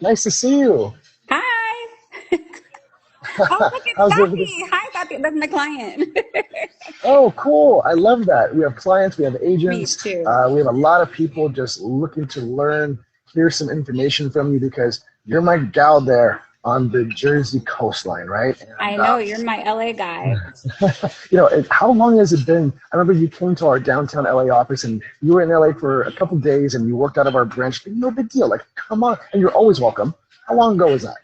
Nice to see you. Hi. Oh, look, it's How's everything? Tati. Hi, Tati. That's my client. Oh, cool. I love that. We have clients, we have Me agents, too. we have a lot of people just looking to learn, hear some information from you because you're my gal there on the Jersey coastline, right? I And know you're my LA guy. how long has it been? I remember you came to our downtown LA office and you were in LA for a couple days and you worked out of our branch. No big deal. Like, come on. And you're always welcome. How long ago was that?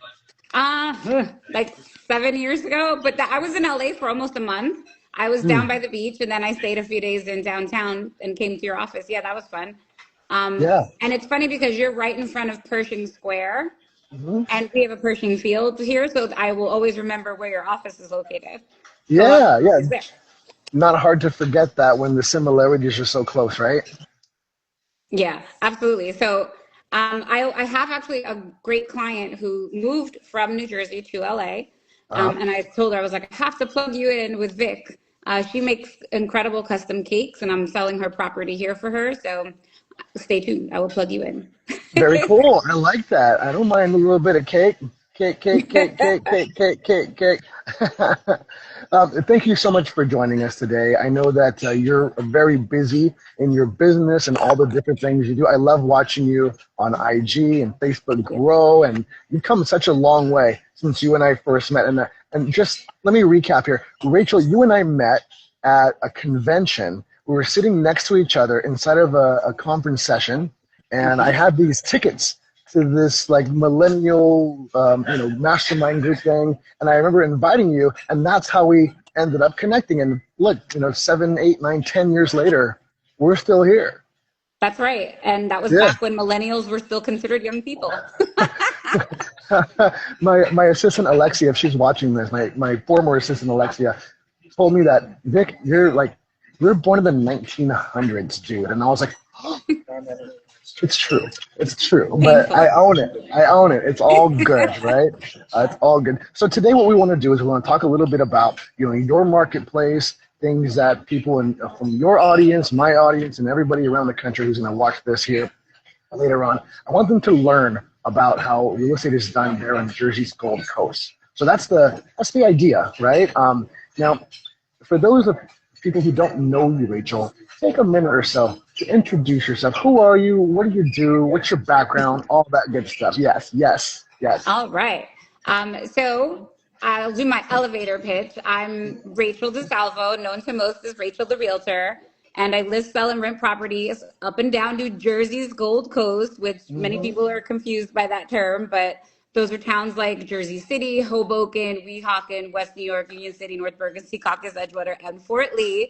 Like 7 years ago, but I was in LA for almost a month. I was down by Hmm. the beach and then I stayed a few days in downtown and came to your office. Yeah, that was fun. Um, Yeah. and it's funny because you're right in front of Pershing Square Mhm. and we have a Pershing Field here, so I will always remember where your office is located. So I'm Yeah, yeah. always there. Not hard to forget that when the similarities are so close, right? Yeah, absolutely. So I have actually a great client who moved from New Jersey to LA. Uh-huh. And I told her, I was like, I have to plug you in with Vic. She makes incredible custom cakes, and I'm selling her property here for her. So stay tuned. I will plug you in. Very cool. I like that. I don't mind a little bit of cake. Cake, cake, cake, cake, cake, cake, cake, cake. Thank you so much for joining us today. I know that you're very busy in your business and all the different things you do. I love watching you on IG and Facebook Thank you. grow, and you've come such a long way since you and I first met. And just let me recap here. Rachel, you and I met at a convention. We were sitting next to each other inside of a conference session, and I Mhm. had these tickets to this like millennial, mastermind group thing, and I remember inviting you, and that's how we ended up connecting. And look, 7, 8, 9, 10 years later, we're still here. That's right. And that was Yeah. back when millennials were still considered young people. My assistant Alexia, if she's watching this, my former assistant Alexia told me that Vic, you're born in the 1900s, dude, and I was like, it's true. It's true. But I Painful. own it. I own it. It's all good, right? It's all good. So today, what we want to do is we want to talk a little bit about your marketplace, things that people from your audience, my audience, and everybody around the country who's going to watch this here later on. I want them to learn about how real estate is done there on Jersey's Gold Coast. So that's the idea, right? Now, for those of people who don't know you, Rachel, take a minute or so to introduce yourself. Who are you? What do you do? What's your background? All that good stuff. Yes, yes, yes. All right. So I'll do my elevator pitch. I'm Rachel DiSalvo, known to most as Rachel the Realtor, and I live, sell, and rent properties up and down New Jersey's Gold Coast, which many Hmm. people are confused by that term, but those are towns like Jersey City, Hoboken, Weehawken, West New York, Union City, North Bergen, Secaucus, Edgewater, and Fort Lee.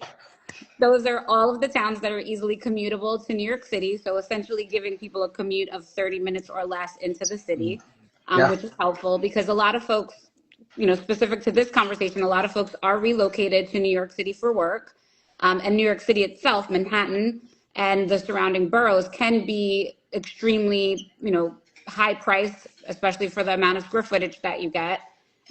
Those are all of the towns that are easily commutable to New York City. So essentially giving people a commute of 30 minutes or less into the city, Yeah. which is helpful because a lot of folks, specific to this conversation, a lot of folks are relocated to New York City for work. And New York City itself, Manhattan and the surrounding boroughs can be extremely, high priced, especially for the amount of square footage that you get.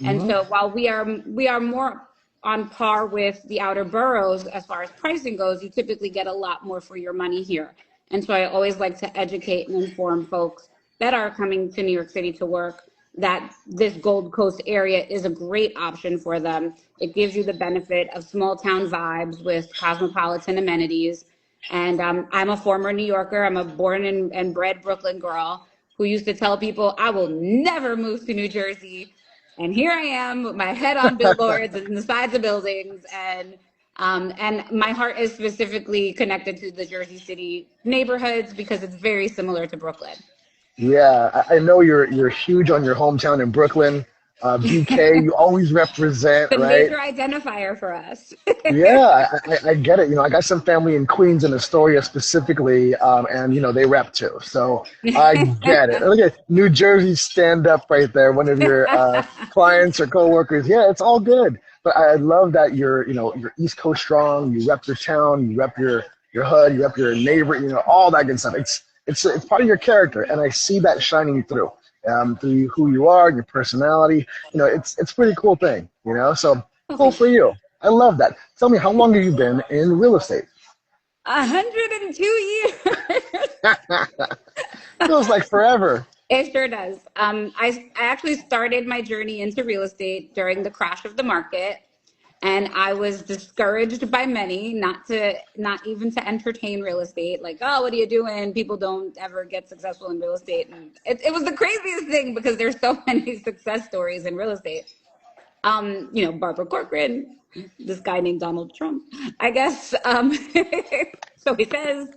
And Hmm. so while we are more on par with the outer boroughs as far as pricing goes, you typically get a lot more for your money here. And so I always like to educate and inform folks that are coming to New York City to work that this Gold Coast area is a great option for them. It gives you the benefit of small town vibes with cosmopolitan amenities. And I'm a former New Yorker. I'm a born and bred Brooklyn girl who used to tell people I will never move to New Jersey, and here I am with my head on billboards and the sides of buildings. And my heart is specifically connected to the Jersey City neighborhoods because it's very similar to Brooklyn. Yeah, I know you're huge on your hometown in Brooklyn. BK, you always represent, The right? major identifier for us. Yeah, I get it. I got some family in Queens and Astoria specifically, and they rep too. So I get it. Look at New Jersey stand up right there. One of your clients or coworkers. Yeah, it's all good. But I love that you're East Coast strong. You rep your town. You rep your hood. You rep your neighbor. All that good stuff. It's part of your character, and I see that shining through who you are, your personality. It's a pretty cool thing. So Oh, cool thank for you. you. I love that. Tell me, how long have you been in real estate? 102 years. Feels like forever. It sure does. I actually started my journey into real estate during the crash of the market, and I was discouraged by many not even to entertain real estate. Like, oh, what are you doing? People don't ever get successful in real estate, and it was the craziest thing because there's so many success stories in real estate. Barbara Corcoran, this guy named Donald Trump, I guess. So he says.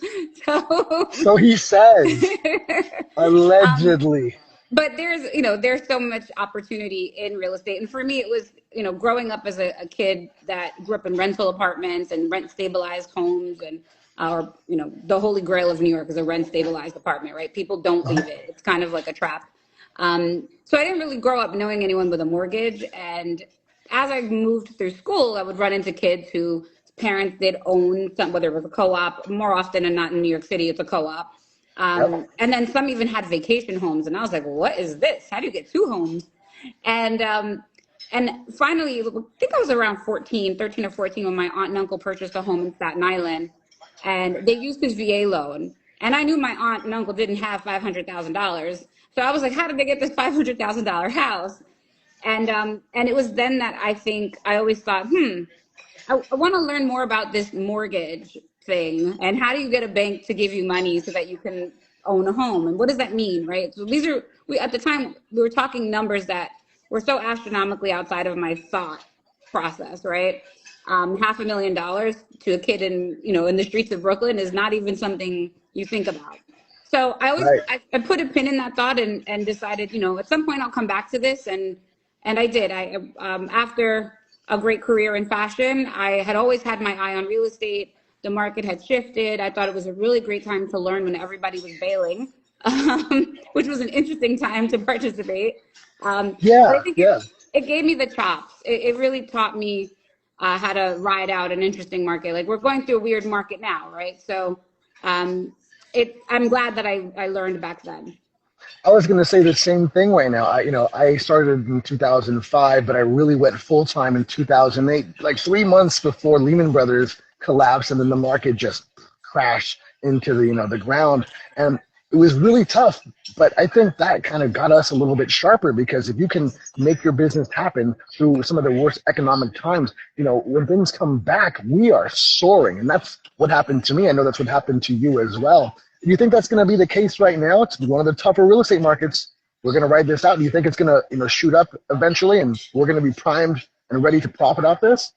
So, So he says, um, allegedly. but there's so much opportunity in real estate. And for me, it was, growing up as a kid that grew up in rental apartments and rent stabilized homes and, or, the holy grail of New York is a rent stabilized apartment, right? People don't leave it. It's kind of like a trap. So I didn't really grow up knowing anyone with a mortgage. And as I moved through school, I would run into kids who parents did own some, whether it was a co-op, more often than not in New York City, it's a co-op. Yep. And then some even had vacation homes. And I was like, what is this? How do you get two homes? And finally, I think I was around 13 or 14 when my aunt and uncle purchased a home in Staten Island. And they used his VA loan. And I knew my aunt and uncle didn't have $500,000. So I was like, how did they get this $500,000 house? And it was then that I think I always thought, I want to learn more about this mortgage thing and how do you get a bank to give you money so that you can own a home, and what does that mean, right? So we at the time we were talking numbers that were so astronomically outside of my thought process, right? $500,000 to a kid in the streets of Brooklyn is not even something you think about. So Right. I put a pin in that thought and decided, at some point I'll come back to this, and I did. After a great career in fashion, I had always had my eye on real estate. The market had shifted. I thought it was a really great time to learn when everybody was bailing, which was an interesting time to participate. But I Yeah, think yeah. it gave me the chops. It really taught me how to ride out an interesting market. Like we're going through a weird market now, right? So I'm glad that I learned back then. I was going to say the same thing right now. I started in 2005, but I really went full time in 2008, like 3 months before Lehman Brothers collapsed, and then the market just crashed into the ground, and it was really tough. But I think that kind of got us a little bit sharper because if you can make your business happen through some of the worst economic times, when things come back, we are soaring, and that's what happened to me. I know that's what happened to you as well. Do you think that's going to be the case right now? It's one of the tougher real estate markets. We're going to ride this out. Do you think it's going to shoot up eventually, and we're going to be primed and ready to profit off this?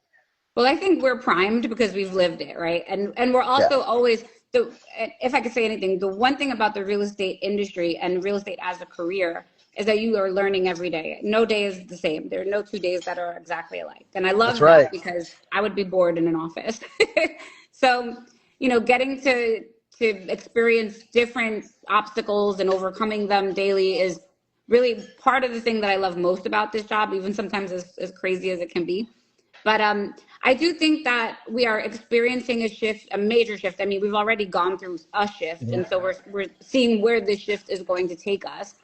Well, I think we're primed because we've lived it, right? And we're Yeah, also always if I could say anything, the one thing about the real estate industry and real estate as a career is that you are learning every day. No day is the same. There are no 2 days that are exactly alike. And I that's love right. that because I would be bored in an office. So, getting to experience different obstacles and overcoming them daily is really part of the thing that I love most about this job, even sometimes as crazy as it can be. But I do think that we are experiencing a shift, a major shift. I mean, we've already gone through a shift, and so we're seeing where this shift is going to take us.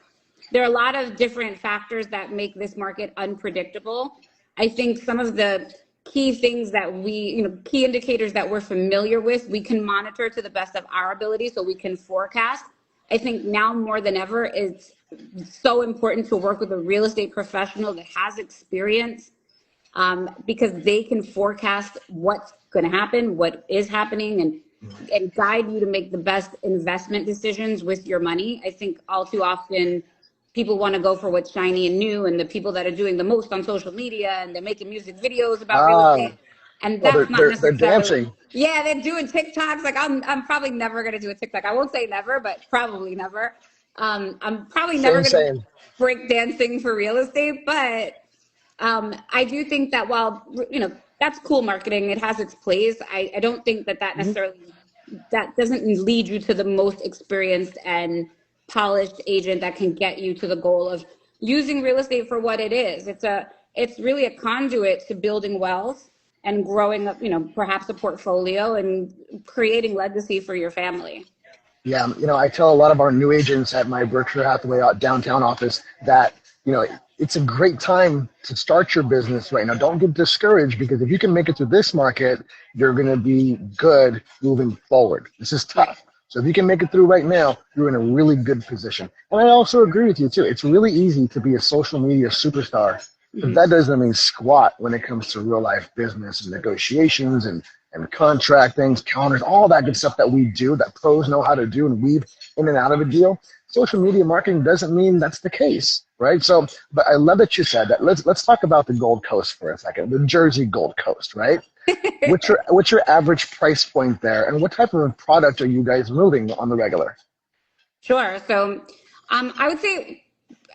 There are a lot of different factors that make this market unpredictable. I think some of the key things that key indicators that we're familiar with, we can monitor to the best of our ability so we can forecast. I think now more than ever, it's so important to work with a real estate professional that has experience, because they can forecast what's going to happen, what is happening, and guide you to make the best investment decisions with your money. I think all too often people want to go for what's shiny and new, and the people that are doing the most on social media and they're making music videos about real Ah, estate, and well, they're that's not they're necessarily. dancing. Yeah, they're doing TikToks. Like I'm probably never going to do a TikTok. I won't say never, but probably never. I'm probably never Same, going to same. break dancing for real estate, but I do think that while that's cool marketing, it has its place. I don't think that Mhm. necessarily that doesn't lead you to the most experienced and polished agent that can get you to the goal of using real estate for what it is. It's really a conduit to building wealth and growing up, perhaps a portfolio and creating legacy for your family. Yeah, I tell a lot of our new agents at my Berkshire Hathaway downtown office that, it's a great time to start your business right now. Don't get discouraged because if you can make it through this market, you're going to be good moving forward. This is Right. tough. So if you can make it through right now, you're in a really good position. And I also agree with you too. It's really easy to be a social media superstar, but that doesn't mean squat when it comes to real life business and negotiations and contract things, counters, all that good stuff that we do, that pros know how to do and weave in and out of a deal. Social media marketing doesn't mean that's the case, right? So, but I love that you said that. Let's talk about the Gold Coast for a second, the Jersey Gold Coast, right? What's your average price point there, and what type of product are you guys moving on the regular? Sure. So I would say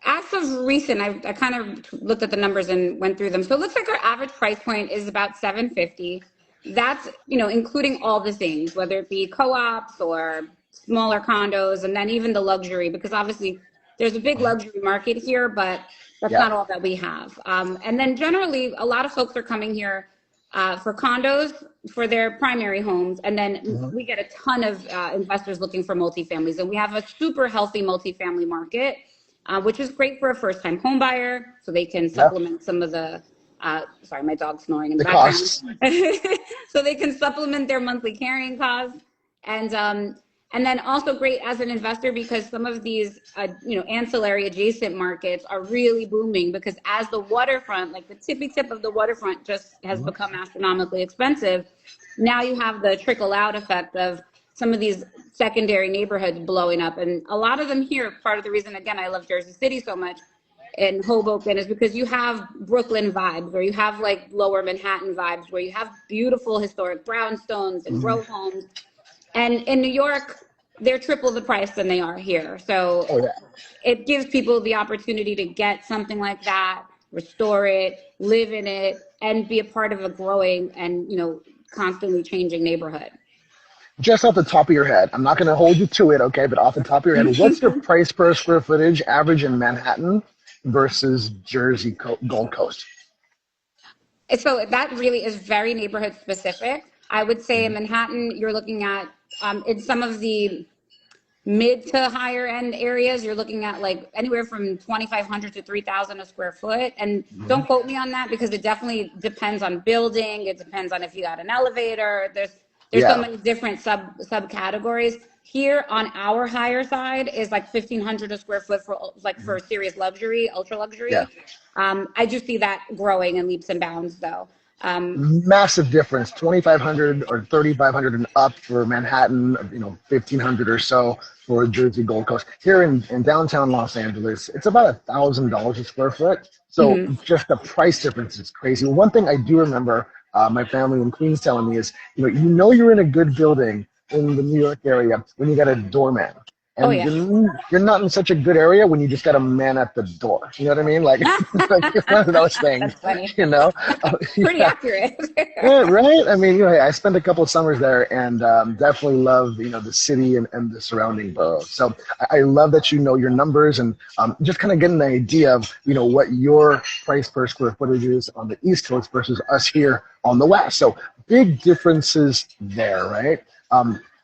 as of recent, I kind of looked at the numbers and went through them. So it looks like our average price point is about 750. That's, including all the things, whether it be co-ops or smaller condos, and then even the luxury, because obviously there's a big luxury market here, but that's Yeah. not all that we have. And then generally, a lot of folks are coming here for condos for their primary homes. And then we get a ton of investors looking for multifamilies. And we have a super healthy multifamily market, which is great for a first time home buyer. So they can Yeah. supplement some of the, sorry, my dog's snoring in the The background. costs. So they can supplement their monthly carrying costs. And then also great as an investor because some of these, ancillary adjacent markets are really booming because as the waterfront, like the tippy tip of the waterfront just has become astronomically expensive. Now you have the trickle out effect of some of these secondary neighborhoods blowing up. And a lot of them here, part of the reason, again, I love Jersey City so much and Hoboken is because you have Brooklyn vibes or you have like lower Manhattan vibes where you have beautiful historic brownstones and row homes. And in New York, they're triple the price than they are here. So Oh yeah. it gives people the opportunity to get something like that, restore it, live in it, and be a part of a growing and, constantly changing neighborhood. Just off the top of your head, I'm not going to hold you to it, okay? But off the top of your head, what's your price per square footage average in Manhattan versus Jersey Gold Coast? So that really is very neighborhood specific. I would say in Manhattan, you're looking at in some of the mid to higher end areas, you're looking at like anywhere from 2,500 to 3,000 a square foot. And don't quote me on that because it definitely depends on building. It depends on if you got an elevator. There's so Yeah. many different subcategories. Here on our higher side is like 1,500 a square foot for serious luxury, ultra Yeah. luxury. I do see that growing in leaps and bounds though. Massive difference, 2,500 or 3,500 and up for Manhattan, 1,500 or so for Jersey Gold Coast. Here in downtown Los Angeles, it's about $1,000 a square foot. So just the price difference is crazy. One thing I do remember my family in Queens telling me is, you're in a good building in the New York area when you got a doorman. Oh And yeah. you're not in such a good area when you just got a man at the door. You know what I mean? Like, like it's one of those things, That's funny. Pretty Yeah. accurate. Yeah, right. I mean, I spent a couple of summers there and definitely love, the city and the surrounding boroughs. So I love that you know your numbers and just kind of getting an idea of, what your price per square footage is on the East Coast versus us here on the West. So big differences there, right?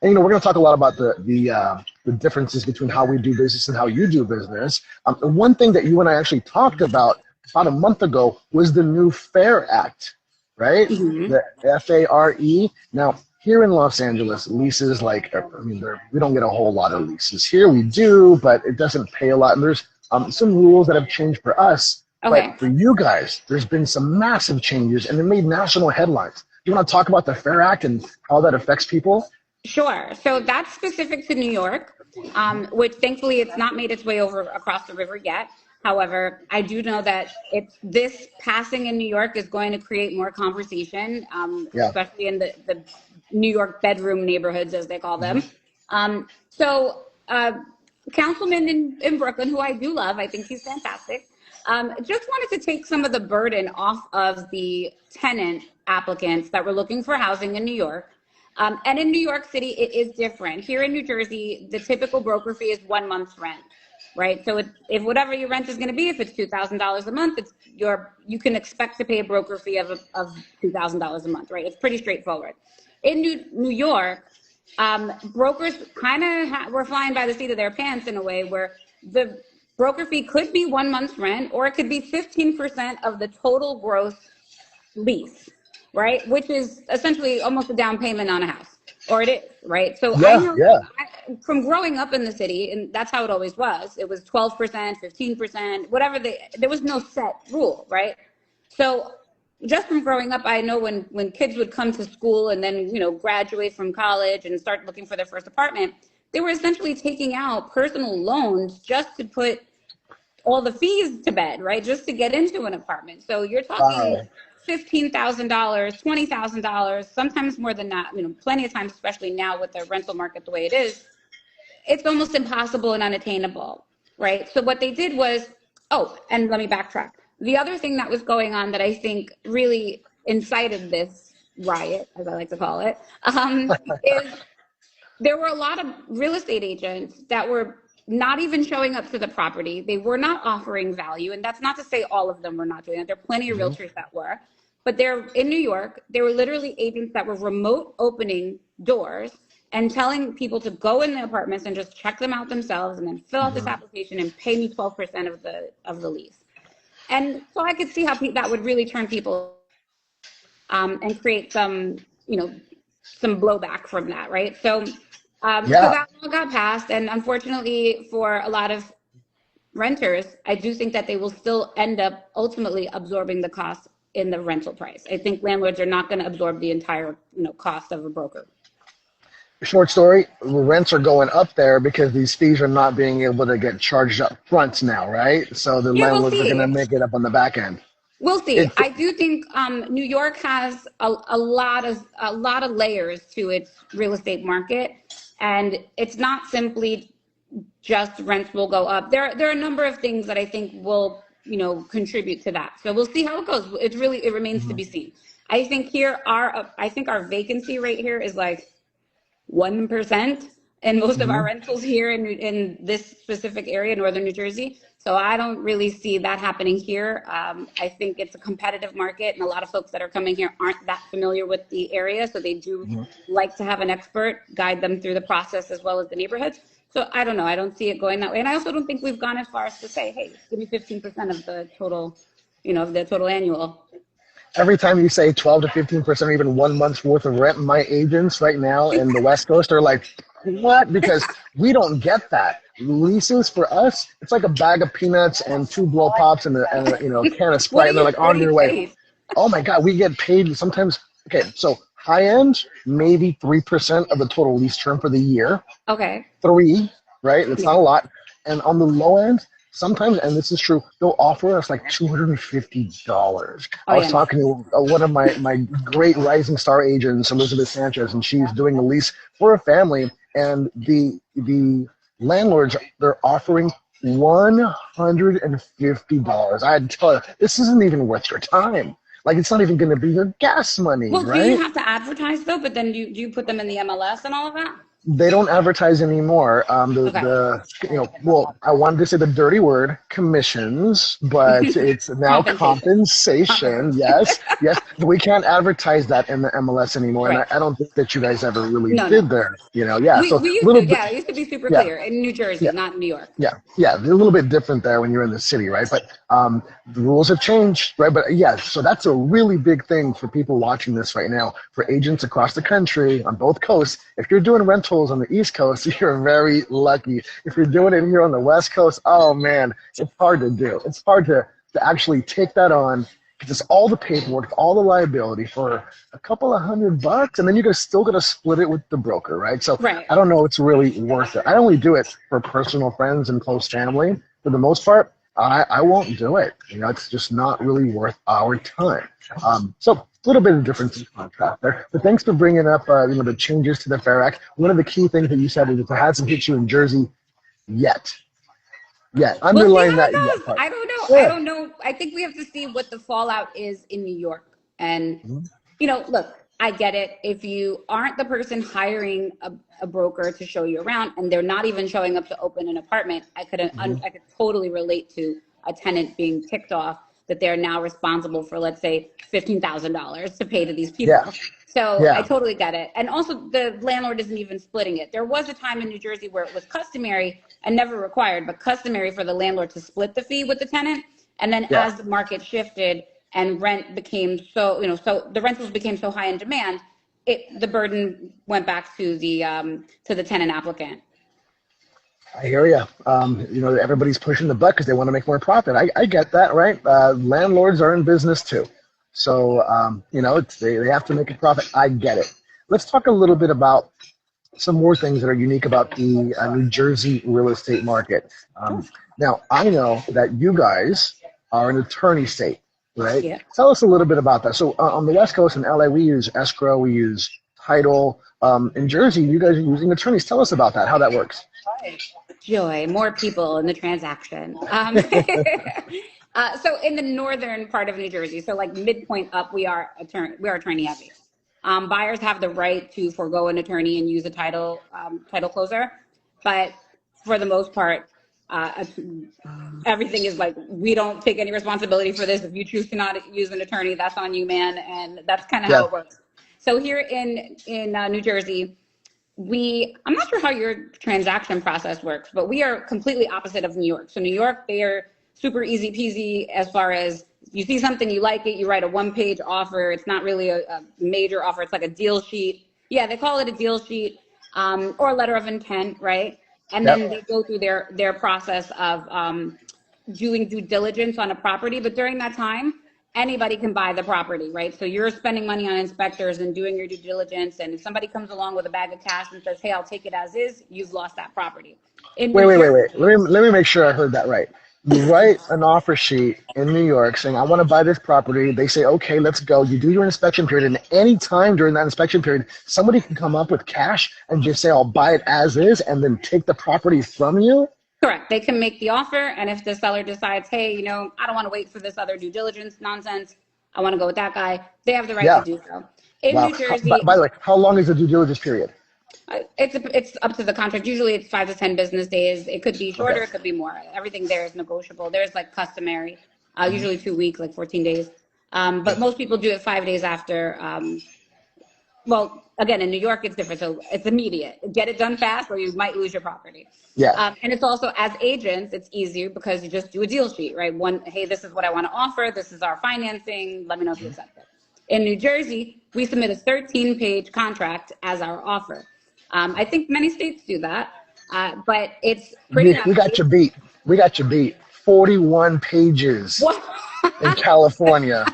And we're going to talk a lot about the differences between how we do business and how you do business. And one thing that you and I actually talked about a month ago was the new FAIR Act, right? The FARE. Now, here in Los Angeles, leases we don't get a whole lot of leases. Here we do, but it doesn't pay a lot. And there's some rules that have changed for us. Okay. But for you guys, there's been some massive changes and it made national headlines. You want to talk about the FAIR Act and how that affects people? Sure. So that's specific to New York, which thankfully it's not made its way over across the river yet. However, I do know that this passing in New York is going to create more conversation, Yeah. especially in the New York bedroom neighborhoods, as they call them. So councilman in Brooklyn, who I do love, I think he's fantastic, just wanted to take some of the burden off of the tenant applicants that were looking for housing in New York. And in New York City, it is different. Here in New Jersey, the typical broker fee is 1 month's rent, right? So if whatever your rent is going to be, if it's $2,000 a month, you can expect to pay a broker fee of $2,000 a month, right? It's pretty straightforward. In New York, brokers kind of were flying by the seat of their pants in a way where the broker fee could be 1 month's rent, or it could be 15% of the total gross lease, right? Which is essentially almost a down payment on a house. or it is, right? So I Yeah, know yeah. from growing up in the city, and that's how it always was. It was 12%, 15%, whatever. There was no set rule, right? So just from growing up, I know when kids would come to school and then graduate from college and start looking for their first apartment, they were essentially taking out personal loans just to put all the fees to bed, right? Just to get into an apartment. So you're talking Wow. $15,000, $20,000, sometimes more than that. Plenty of times, especially now with the rental market the way it is, it's almost impossible and unattainable, right? So what they did was, oh, and let me backtrack. The other thing that was going on that I think really incited this riot, as I like to call it, is there were a lot of real estate agents that were not even showing up to the property. They were not offering value. And that's not to say all of them were not doing that. There are plenty of Mhm. realtors that were. But they're in New York. There were literally agents that were remote opening doors and telling people to go in the apartments and just check them out themselves and then fill out this Mhm. application and pay me 12% of the lease. And so I could see how that would really turn people and create some blowback from that, right? So Yeah. that law got passed, and unfortunately for a lot of renters, I do think that they will still end up ultimately absorbing the cost in the rental price. I think landlords are not going to absorb the entire cost of a broker. Short story, rents are going up there because these fees are not being able to get charged up front now, right? So the Yeah, we'll landlords are going to see. make it up on the back end. We'll see. It's I do think New York has a lot of layers to its real estate market, and it's not simply just rents will go up. There are a number of things that I think will contribute to that. So we'll see how it goes. It remains to be seen. I think our vacancy rate here is like 1%, and most of our Mhm. rentals here in this specific area, northern New Jersey. So I don't really see that happening here. I think it's a competitive market, and a lot of folks that are coming here aren't that familiar with the area, so they do Mhm. like to have an expert guide them through the process as well as the neighborhoods. So I don't know. I don't see it going that way, and I also don't think we've gone as far as to say, "Hey, give me 15% of the total, of the total annual." Every time you say 12 to 15% or even 1 month's worth of rent, my agents right now in the West Coast are like, what? Because we don't get that. Leases for us, it's like a bag of peanuts and two blow pops and a can of What Sprite, do and they're you like what on do you your way. chase? Oh my God, we get paid sometimes. Okay, so high end, maybe 3% of the total lease term for the year. Okay. Three, right? That's not Yeah. a lot. And on the low end, sometimes, and this is true, they'll offer us like $250. Oh I was yeah. No. talking to one of my great rising star agents, Elizabeth Sanchez, and she's doing a lease for a family, and the landlords they're offering $150. I had to tell her this isn't even worth your time. Like it's not even going to be your gas money, Well, do you right? have to advertise though? But then do you put them in the MLS and all of that? They don't advertise anymore. Okay. Well, I wanted to say the dirty word commissions, but it's now Compensation. compensation. Compensation. Yes, yes. We can't advertise that in the MLS anymore, and Right. I don't think that you guys ever really No, did no. there. Yeah. We So we a used little to, bit, yeah, it used to be super yeah, clear in New yeah. Jersey, not in New York. Yeah, they're a little bit different there when you're in the city, right? But the rules have changed, right? But yeah, so that's a really big thing for people watching this right now, for agents across the country on both coasts. If you're doing rentals on the East Coast, you're very lucky. If you're doing it here on the West Coast, oh man, it's hard to do. It's hard to actually take that on because it's all the paperwork, all the liability for a couple of $100, and then you're still gonna split it with the broker, right? So Right. I don't know, it's really worth it. I only do it for personal friends and close family. For the most part, I won't do it. It's just not really worth our time. So a little bit of difference in contrast there. But thanks for bringing up, the changes to the Fair Act. One of the key things that you said is it hasn't hit you in Jersey yet. Yet. We'll see Underline how that yet it goes. part. I don't know. I Yeah. don't know. I think we have to see what the fallout is in New York. And, look, I get it. If you aren't the person hiring a broker to show you around and they're not even showing up to open an apartment, Mhm. I could totally relate to a tenant being ticked off that they're now responsible for, let's say, $15,000 to pay to these Yeah. people. So I Yeah. totally get it. And also, the landlord isn't even splitting it. There was a time in New Jersey where it was customary and never required, but customary for the landlord to split the fee with the tenant. And then Yeah. as the market shifted and rent became so the rentals became so high in demand, the burden went back to the tenant applicant. I hear you. Everybody's pushing the butt because they want to make more profit. I get that, right? Landlords are in business too. So, they have to make a profit. I get it. Let's talk a little bit about some more things that are unique about the New Jersey real estate market. Now, I know that you guys are an attorney state, right? Yeah. Tell us a little bit about that. So on the West Coast in LA, we use escrow, we use title. In Jersey, you guys are using attorneys. Tell us about that, how that works. Joy, more people in the transaction. So in the northern part of New Jersey, so like midpoint up, we are attorney heavy. Buyers have the right to forego an attorney and use a title closer, but for the most part, everything is like, we don't take any responsibility for this. If you choose to not use an attorney, that's on you, man, and that's kind of how it works. So here in New Jersey, I'm not sure how your transaction process works, but we are completely opposite of New York. So New York, they are super easy peasy as far as you see something, you like it, you write a one-page offer. It's not really a major offer. It's like a deal sheet. Yeah, they call it a deal sheet or a letter of intent, right? And then they go through their process of doing due diligence on a property. But during that time, anybody can buy the property, right? So you're spending money on inspectors and doing your due diligence. And if somebody comes along with a bag of cash and says, hey, I'll take it as is, you've lost that property. Wait. Let me make sure I heard that right. You write an offer sheet in New York saying, I want to buy this property. They say, okay, let's go. You do your inspection period. And any time during that inspection period, somebody can come up with cash and just say, I'll buy it as is, and then take the property from you? Correct. They can make the offer. And if the seller decides, hey, I don't want to wait for this other due diligence nonsense, I want to go with that guy, they have the right to do so. In New Jersey. By the way, how long is the due diligence period? It's up to the contract. Usually it's 5 to 10 business days. It could be shorter, It could be more. Everything there is negotiable. There's like customary, usually 2 weeks, like 14 days. But most people do it 5 days after. Well, again, in New York, it's different. So it's immediate. Get it done fast or you might lose your property. Yeah. And it's also, as agents, it's easier because you just do a deal sheet, right? Hey, this is what I want to offer. This is our financing. Let me know if you accept it. In New Jersey, we submit a 13-page contract as our offer. I think many states do that, but it's pretty. We got you beat. 41 pages in California.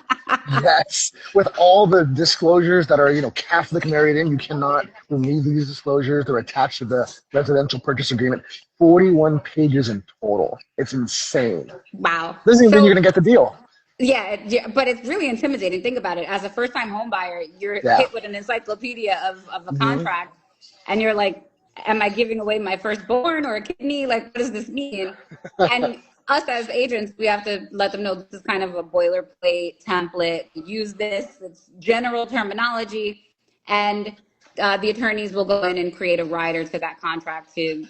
Yes, with all the disclosures that are, Catholic married in, you cannot remove these disclosures. They're attached to the residential purchase agreement. 41 pages in total. It's insane. Wow. Doesn't even mean you're going to get the deal. Yeah, but it's really intimidating. Think about it. As a first-time home buyer, you're hit with an encyclopedia of a contract, and you're like, am I giving away my firstborn or a kidney? Like, what does this mean? And us as agents, we have to let them know this is kind of a boilerplate template. Use this. It's general terminology. And the attorneys will go in and create a rider to that contract to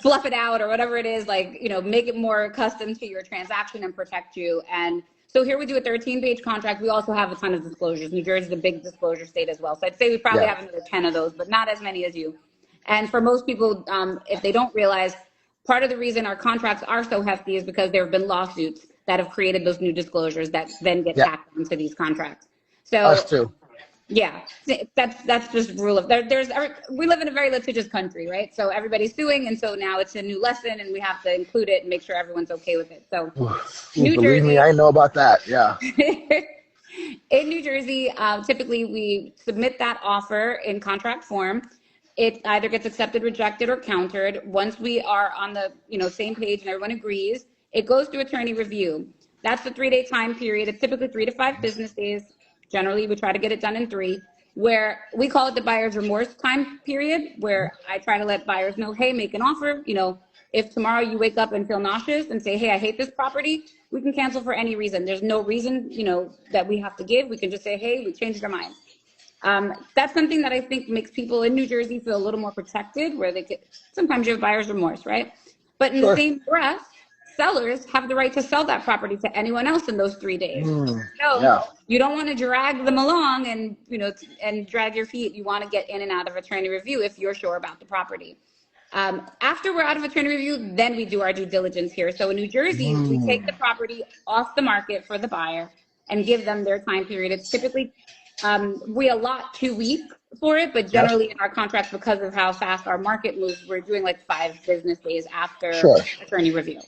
fluff it out or whatever it is, like, make it more custom to your transaction and protect you. And so here we do a 13-page contract. We also have a ton of disclosures. New Jersey is a big disclosure state as well. So I'd say we probably have another 10 of those, but not as many as you. And for most people, if they don't realize, part of the reason our contracts are so hefty is because there have been lawsuits that have created those new disclosures that then get tacked into these contracts. So us too. Yeah, that's just rule of we live in a very litigious country, right? So everybody's suing, and so now it's a new lesson, and we have to include it and make sure everyone's okay with it. So, believe me, I know about that. Yeah. In New Jersey, typically we submit that offer in contract form. It either gets accepted, rejected, or countered. Once we are on the same page and everyone agrees, it goes through attorney review. That's the 3-day time period. It's typically 3 to 5 business days. Generally, we try to get it done in 3, where we call it the buyer's remorse time period, where I try to let buyers know, hey, make an offer. If tomorrow you wake up and feel nauseous and say, hey, I hate this property, we can cancel for any reason. There's no reason, that we have to give. We can just say, hey, we changed our mind. That's something that I think makes people in New Jersey feel a little more protected, where sometimes you have buyer's remorse, right? But in the same breath, sellers have the right to sell that property to anyone else in those 3 days. You don't want to drag them along and and drag your feet. You want to get in and out of attorney review if you're sure about the property. After we're out of attorney review, then we do our due diligence here. So in New Jersey, we take the property off the market for the buyer and give them their time period. It's typically We allot 2 weeks for it, but Yep. generally in our contract, because of how fast our market moves, we're doing like 5 business days after Sure. attorney review.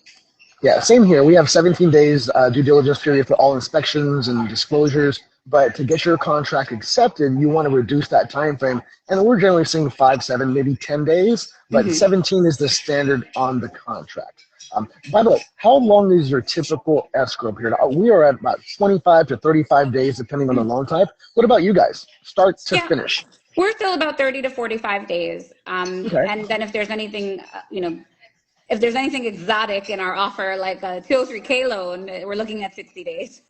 Yeah, same here. We have 17 days due diligence period for all inspections and disclosures. But to get your contract accepted, you want to reduce that time frame. And we're generally seeing 5, 7, maybe 10 days, but Mm-hmm. 17 is the standard on the contract. By the way, how long is your typical escrow period? We are at about 25 to 35 days, depending on the loan type. What about you guys? Start to Yeah, finish. we're still about 30 to 45 days. Okay. And then if there's anything, if there's anything exotic in our offer, like a 203K loan, we're looking at 60 days.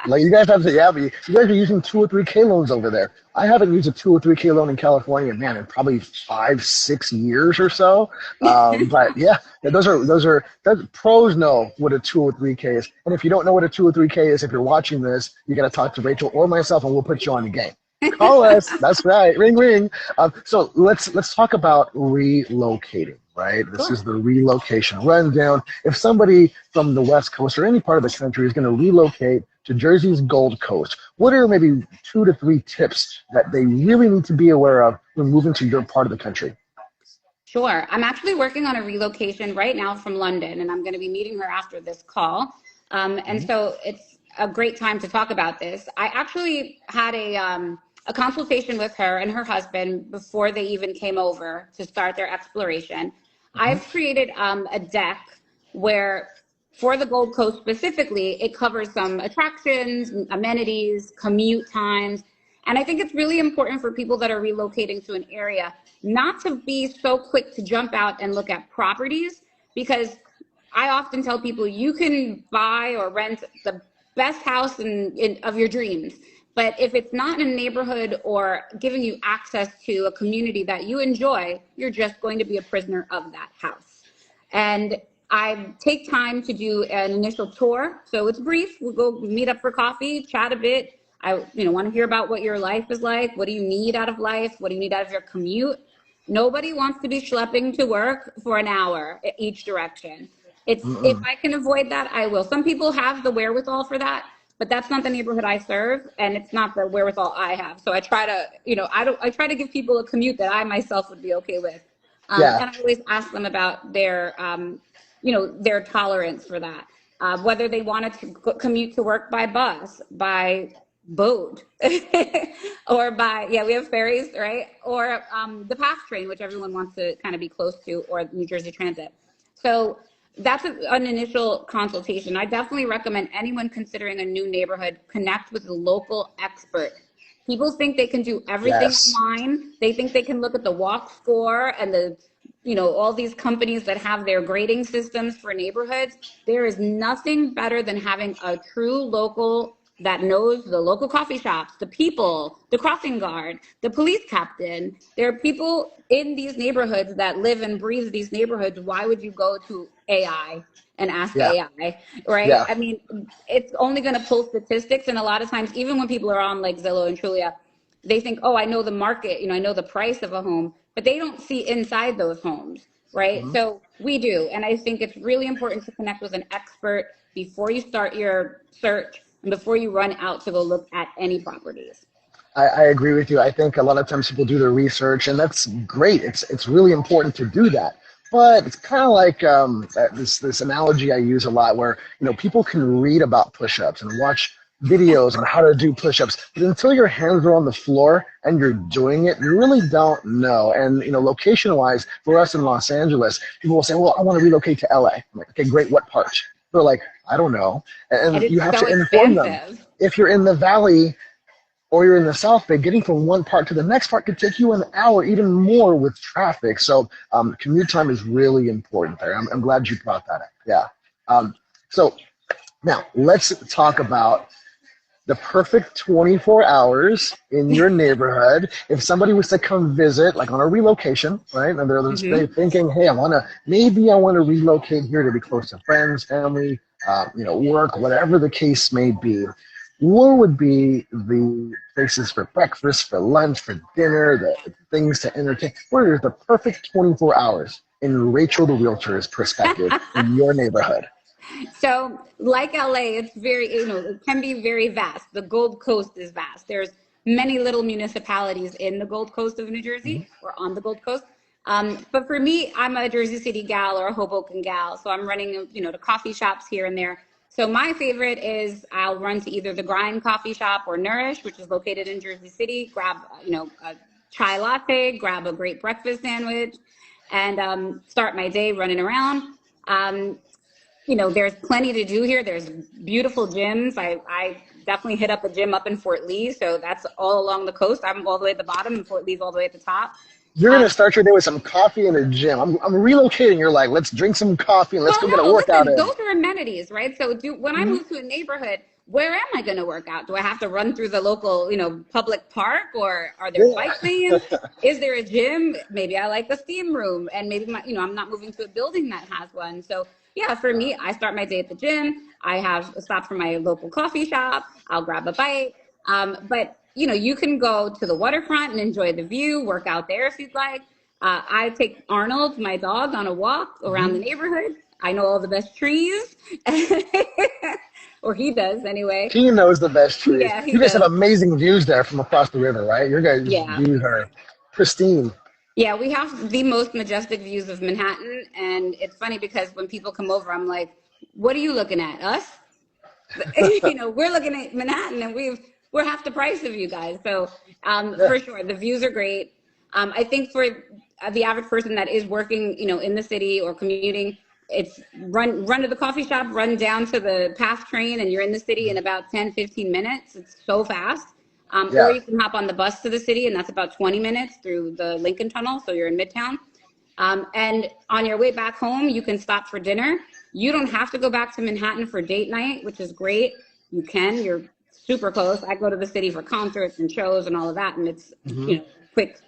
Like you guys have to, yeah, but you guys are using 203K loans over there. I haven't used a 203K loan in California, man, in probably 5, 6 years or so. But yeah, those pros know what a 203K is. And if you don't know what a 203K is, if you're watching this, you got to talk to Rachel or myself, and we'll put you on the game. Call us. That's right. Ring, ring. So let's talk about relocating. Right. This Sure. is the relocation rundown. If somebody from the West Coast or any part of the country is going to relocate to Jersey's Gold Coast, what are maybe 2 to 3 tips that they really need to be aware of when moving to your part of the country? Sure. I'm actually working on a relocation right now from London, and I'm going to be meeting her after this call. And so it's a great time to talk about this. I actually had a consultation with her and her husband before they even came over to start their exploration. I've created a deck where, for the Gold Coast specifically, it covers some attractions, amenities, commute times. And I think it's really important for people that are relocating to an area not to be so quick to jump out and look at properties, because I often tell people you can buy or rent the best house of your dreams. But if it's not in a neighborhood or giving you access to a community that you enjoy, you're just going to be a prisoner of that house. And I take time to do an initial tour. So it's brief. We'll go meet up for coffee, chat a bit. I want to hear about what your life is like. What do you need out of life? What do you need out of your commute? Nobody wants to be schlepping to work for an hour each direction. If I can avoid that, I will. Some people have the wherewithal for that, but that's not the neighborhood I serve, and it's not the wherewithal I have. So I try to, I try to give people a commute that I myself would be okay with. Yeah. And I always ask them about their, their tolerance for that. Whether they wanted to commute to work by bus, by boat, or we have ferries, right? Or the PATH train, which everyone wants to kind of be close to, or New Jersey Transit. So that's an initial consultation. I definitely recommend anyone considering a new neighborhood connect with a local expert. People think they can do everything Yes. online. They think they can look at the walk score and all these companies that have their grading systems for neighborhoods. There is nothing better than having a true local that knows the local coffee shops, the people, the crossing guard, the police captain. There are people in these neighborhoods that live and breathe these neighborhoods. Why would you go to AI and ask Yeah. AI, right? Yeah. I mean, it's only going to pull statistics. And a lot of times, even when people are on like Zillow and Trulia, they think, oh, I know the market, I know the price of a home, but they don't see inside those homes, right? So we do. And I think it's really important to connect with an expert before you start your search and before you run out to go look at any properties. I agree with you. I think a lot of times people do their research, and that's great. It's really important to do that. But it's kind of like this analogy I use a lot, where people can read about push-ups and watch videos on how to do push-ups, but until your hands are on the floor and you're doing it, you really don't know. And location-wise, for us in Los Angeles, people will say, "Well, I want to relocate to LA." I'm like, "Okay, great. What part?" They're like, "I don't know." And it's you have so to inform them. expensive. If you're in the valley or you're in the South Bay, getting from one part to the next part could take you an hour, even more with traffic. So commute time is really important there. I'm glad you brought that up. Yeah. So now let's talk about the perfect 24 hours in your neighborhood. If somebody was to come visit, like on a relocation, right? And they're thinking, hey, maybe I want to relocate here to be close to friends, family, work, whatever the case may be. What would be the places for breakfast, for lunch, for dinner, the things to entertain? What are the perfect 24 hours in Rachel the Realtor's perspective in your neighborhood? So like LA, it's very, it can be very vast. The Gold Coast is vast. There's many little municipalities in the Gold Coast of New Jersey or on the Gold Coast. But for me, I'm a Jersey City gal or a Hoboken gal. So I'm running, the coffee shops here and there. So my favorite is I'll run to either the Grind Coffee Shop or Nourish, which is located in Jersey City, grab, a chai latte, grab a great breakfast sandwich, and start my day running around. There's plenty to do here. There's beautiful gyms. I definitely hit up a gym up in Fort Lee. So that's all along the coast. I'm all the way at the bottom and Fort Lee's all the way at the top. You're going to start your day with some coffee and a gym. I'm relocating. You're like, let's drink some coffee and let's go get a workout in. Those are amenities, right? So when I move to a neighborhood, where am I going to work out? Do I have to run through the local, public park, or are there bike lanes? Is there a gym? Maybe I like the steam room, and maybe I'm not moving to a building that has one. So yeah, for me, I start my day at the gym. I have a stop for my local coffee shop. I'll grab a bite. But you can go to the waterfront and enjoy the view, work out there if you'd like. I take Arnold, my dog, on a walk around the neighborhood. I know all the best trees. Or he does anyway. He knows the best trees. Yeah, you guys have amazing views there from across the river, right? Your guys' views are pristine. Yeah, we have the most majestic views of Manhattan. And it's funny because when people come over, I'm like, what are you looking at? Us? We're looking at Manhattan and we're half the price of you guys. So for sure, the views are great. I think for the average person that is working, in the city or commuting, it's run to the coffee shop, run down to the PATH train, and you're in the city in about 10, 15 minutes. It's so fast. Or you can hop on the bus to the city, and that's about 20 minutes through the Lincoln Tunnel. So you're in Midtown. And on your way back home, you can stop for dinner. You don't have to go back to Manhattan for date night, which is great. You can. You're super close. I go to the city for concerts and shows and all of that, and it's quick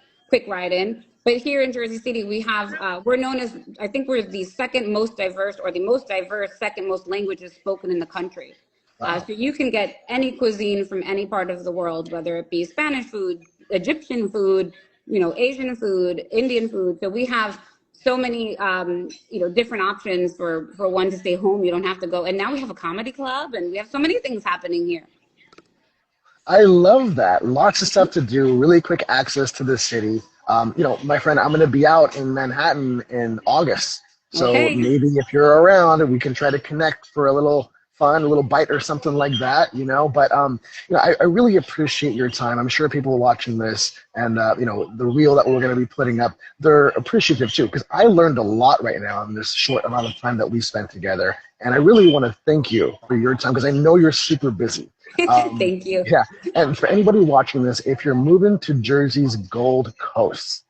ride in. But here in Jersey City, we have we're known as, I think we're the second most diverse, or the most diverse second most languages spoken in the country. Wow. So you can get any cuisine from any part of the world, whether it be Spanish food, Egyptian food, Asian food, Indian food. So we have so many, different options for one to stay home. You don't have to go. And now we have a comedy club, and we have so many things happening here. I love that. Lots of stuff to do, really quick access to the city. My friend, I'm going to be out in Manhattan in August. So maybe if you're around, we can try to connect for a little fun, a little bite or something like that, But, I really appreciate your time. I'm sure people watching this and, the reel that we're going to be putting up, they're appreciative too, because I learned a lot right now in this short amount of time that we spent together. And I really want to thank you for your time, because I know you're super busy. Thank you. Yeah. And for anybody watching this, if you're moving to Jersey's Gold Coast,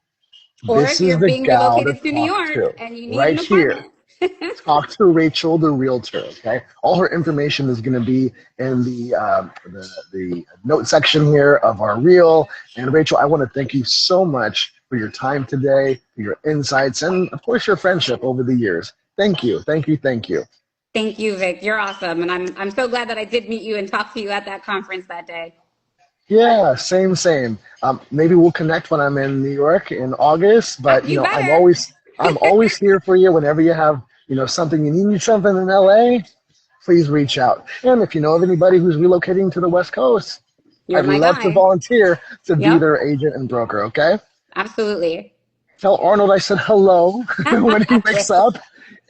or this if you're is the being gal relocated to New York to, and you need right an apartment. Here. Talk to Rachel, the realtor. Okay, all her information is going to be in the note section here of our reel. And Rachel, I want to thank you so much for your time today, for your insights, and of course your friendship over the years. Thank you, thank you, thank you. Thank you, Vic. You're awesome, and I'm so glad that I did meet you and talk to you at that conference that day. Yeah, same. Maybe we'll connect when I'm in New York in August. But I'm always here for you whenever you have something, you need something in LA. Please reach out. And if you know of anybody who's relocating to the West Coast, I'd love to volunteer to be their agent and broker. Okay. Absolutely. Tell Arnold I said hello when he wakes up,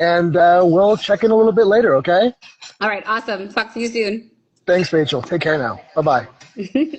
and we'll check in a little bit later. Okay. All right. Awesome. Talk to you soon. Thanks, Rachel. Take care now. Bye-bye.